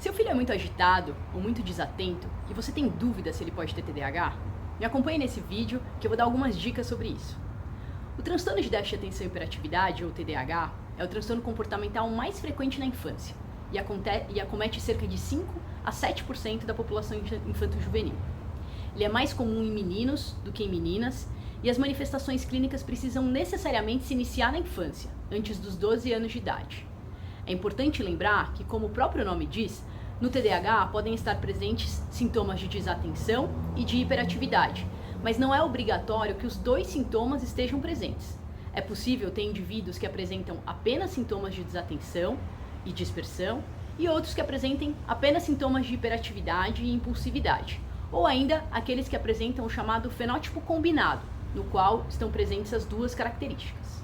Seu filho é muito agitado ou muito desatento e você tem dúvida se ele pode ter TDAH? Me acompanhe nesse vídeo que eu vou dar algumas dicas sobre isso. O transtorno de déficit de atenção e hiperatividade, ou TDAH, é o transtorno comportamental mais frequente na infância e acomete cerca de 5 a 7% da população infanto-juvenil. Ele é mais comum em meninos do que em meninas e as manifestações clínicas precisam necessariamente se iniciar na infância, antes dos 12 anos de idade. É importante lembrar que, como o próprio nome diz, no TDAH podem estar presentes sintomas de desatenção e de hiperatividade, mas não é obrigatório que os dois sintomas estejam presentes. É possível ter indivíduos que apresentam apenas sintomas de desatenção e dispersão e outros que apresentem apenas sintomas de hiperatividade e impulsividade, ou ainda aqueles que apresentam o chamado fenótipo combinado, no qual estão presentes as duas características.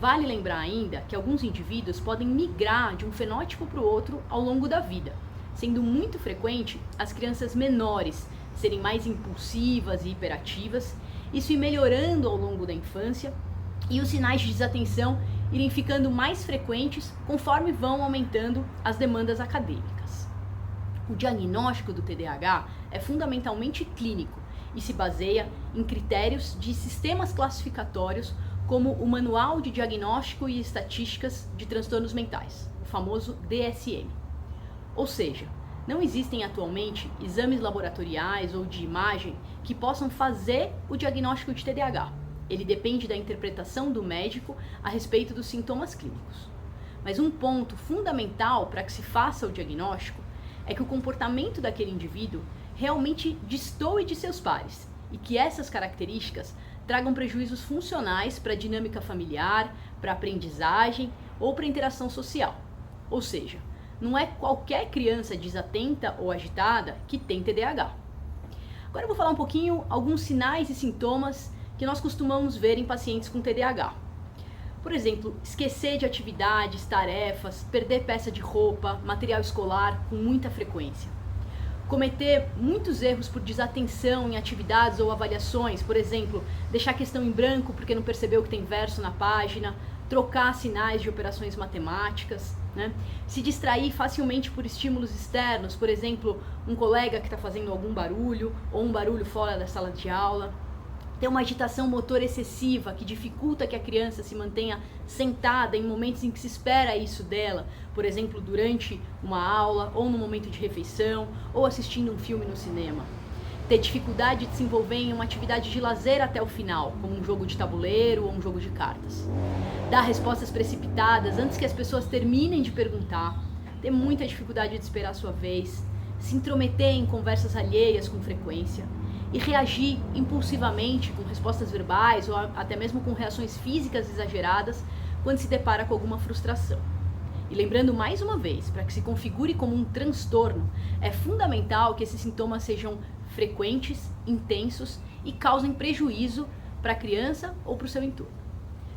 Vale lembrar ainda que alguns indivíduos podem migrar de um fenótipo para o outro ao longo da vida, sendo muito frequente as crianças menores serem mais impulsivas e hiperativas, isso ir melhorando ao longo da infância e os sinais de desatenção irem ficando mais frequentes conforme vão aumentando as demandas acadêmicas. O diagnóstico do TDAH é fundamentalmente clínico e se baseia em critérios de sistemas classificatórios como o Manual de Diagnóstico e Estatísticas de Transtornos Mentais, o famoso DSM. Ou seja, não existem atualmente exames laboratoriais ou de imagem que possam fazer o diagnóstico de TDAH. Ele depende da interpretação do médico a respeito dos sintomas clínicos. Mas um ponto fundamental para que se faça o diagnóstico é que o comportamento daquele indivíduo realmente destoe de seus pares e que essas características tragam prejuízos funcionais para a dinâmica familiar, para a aprendizagem ou para a interação social. Ou seja, não é qualquer criança desatenta ou agitada que tem TDAH. Agora eu vou falar um pouquinho alguns sinais e sintomas que nós costumamos ver em pacientes com TDAH. Por exemplo, esquecer de atividades, tarefas, perder peça de roupa, material escolar com muita frequência. Cometer muitos erros por desatenção em atividades ou avaliações, por exemplo, deixar a questão em branco porque não percebeu que tem verso na página, trocar sinais de operações matemáticas, se distrair facilmente por estímulos externos, por exemplo, um colega que está fazendo algum barulho ou um barulho fora da sala de aula. Ter uma agitação motora excessiva que dificulta que a criança se mantenha sentada em momentos em que se espera isso dela, por exemplo, durante uma aula ou no momento de refeição ou assistindo um filme no cinema. Ter dificuldade de se envolver em uma atividade de lazer até o final, como um jogo de tabuleiro ou um jogo de cartas. Dar respostas precipitadas antes que as pessoas terminem de perguntar. Ter muita dificuldade de esperar a sua vez. Se intrometer em conversas alheias com frequência. E reagir impulsivamente com respostas verbais ou até mesmo com reações físicas exageradas quando se depara com alguma frustração. E lembrando mais uma vez, para que se configure como um transtorno, é fundamental que esses sintomas sejam frequentes, intensos e causem prejuízo para a criança ou para o seu entorno.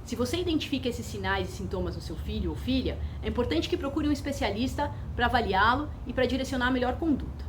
Se você identifica esses sinais e sintomas no seu filho ou filha, é importante que procure um especialista para avaliá-lo e para direcionar a melhor conduta.